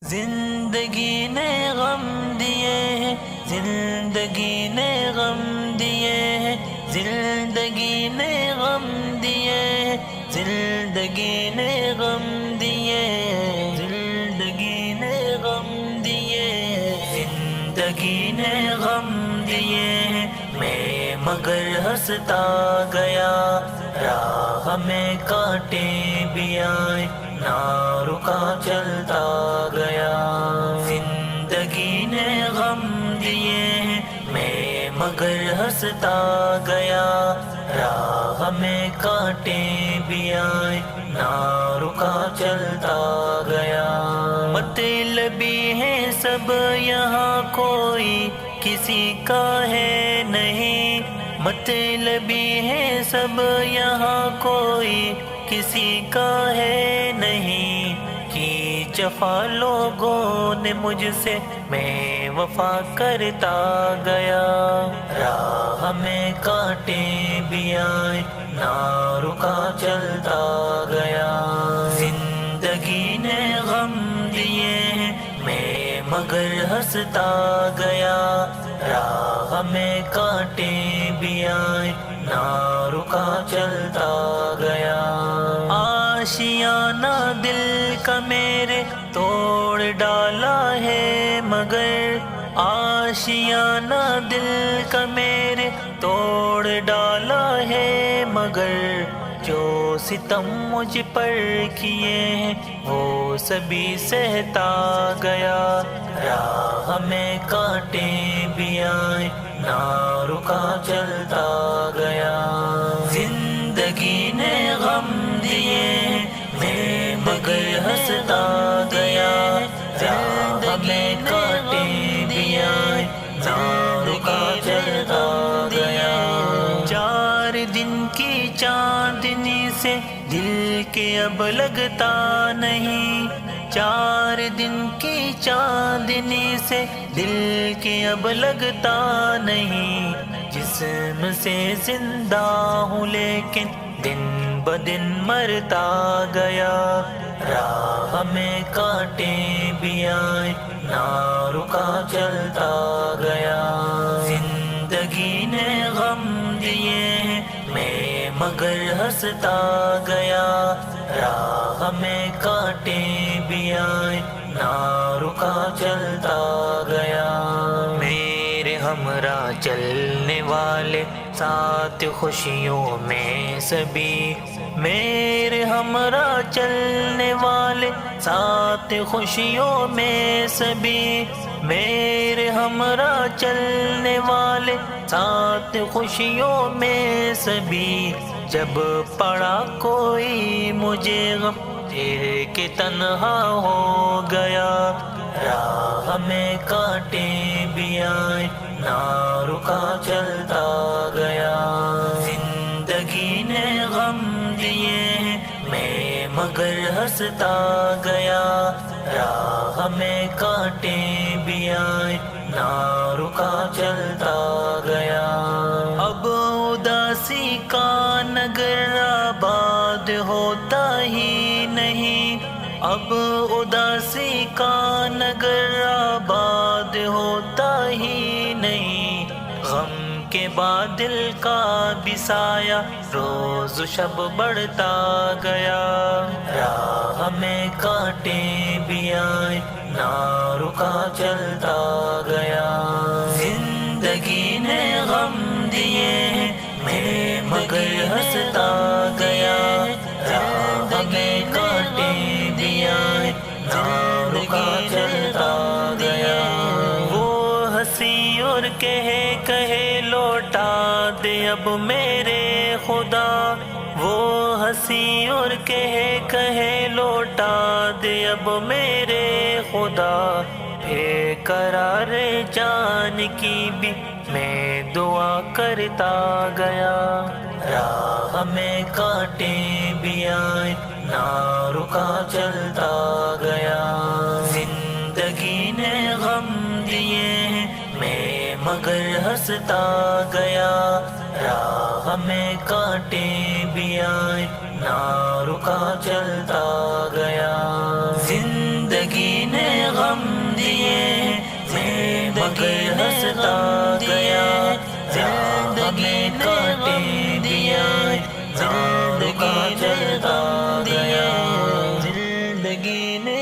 زندگی نے غم دیے ہیں، زندگی نے غم دیے ہیں، زندگی نے غم دیے ہیں، زندگی نے غم دیے ہیں، زندگی نے غم دیے ہیں، زندگی نے غم دیے ہیں، میں مگر ہنستا گیا، راہ میں کانٹے بھی آئے نہ رکا چلتا گیا، زندگی نے غم دیے ہیں، میں مگر ہنستا گیا، راہ میں کانٹے بھی آئے نہ رکا چلتا گیا، مطلبی ہیں سب یہاں کوئی کسی کا ہے نہیں، مطلبی ہیں سب یہاں کوئی کسی کا ہے نہیں، کی جفا لوگوں نے مجھ سے میں وفا کرتا گیا، راہ میں کانٹے بھی آئے نہ رکا چلتا گیا، زندگی نے غم دیے ہیں، میں مگر ہنستا گیا، راہ میں کانٹے بھی آئے نہ رکا چلتا گیا، آشیانہ دل کا میرے توڑ ڈالا ہے مگر، آشیانہ دل کا میرے توڑ ڈالا ہے مگر، جو ستم مجھ پر کیے ہیں وہ سبھی سہتا گیا، راہ میں کانٹے بھی آئے نہ رکا چلتا گیا، زندگی نے غم دیے ہیں، میں مگر ہنستا گیا، راہ میں کانٹے بھی آئے نہ رکا چلتا گیا، 4 دن کی چاندنی سے دل کے اب لگتا نہیں، 4 دن کی چاندنی سے دل کے اب لگتا نہیں، جسم سے زندہ ہوں لیکن دن بدن مرتا گیا، راہ میں کانٹے بھی آئے نہ رکا چلتا گیا، زندگی نے غم دیے ہیں، میں مگر ہنستا گیا، راہ میں کانٹے بھی آئے نہ رکا چلتا گیا، میرے ہمراہ چلنے والے ساتھ خوشیوں میں سبھی، میرے ہمراہ چلنے والے ساتھ خوشیوں میں سبھی، میرے ہمراہ چلنے والے ساتھ خوشیوں میں سبھی، جب پڑا کوئی مجھے غم پھر کے تنہا ہو گیا، راہ میں کانٹے بھی آئے نہ رکا چلتا گیا، زندگی نے غم دیے ہیں، میں مگر ہنستا گیا، راہ میں کانٹے بھی آئے نہ رکا چلتا گیا، اب اداسی کا نگر آباد ہوتا ہی نہیں، اب اداسی کا نگر آباد ہوتا ہی نہیں، غم کے بعد دل کا بھی سایہ روز شب بڑھتا گیا، راہ میں کانٹے بھی آئے نہ رکا چلتا گیا، زندگی نے غم دیے ہیں، میں مگر ہنستا گیا، راہ میں کانٹے بھی آئے نہ رکا چلتا گیا، وہ ہنسی اور کہے لوٹا دے اب میرے خدا، وہ ہنسی اور کہے لوٹا دے اب میرے خدا، پھر قرار جان کی بھی میں دعا کرتا گیا، راہ میں کانٹے بھی آئے نہ رکا چلتا گیا، زندگی نے غم دیے ہیں، میں مگر ہنستا گیا، راہ میں کانٹے بھی آئے نہ رکا چلتا گیا، زندگی نے غم مگر ہنستا گیا زندگی نے غم دیا زندگی نے غم دیا زندگی نے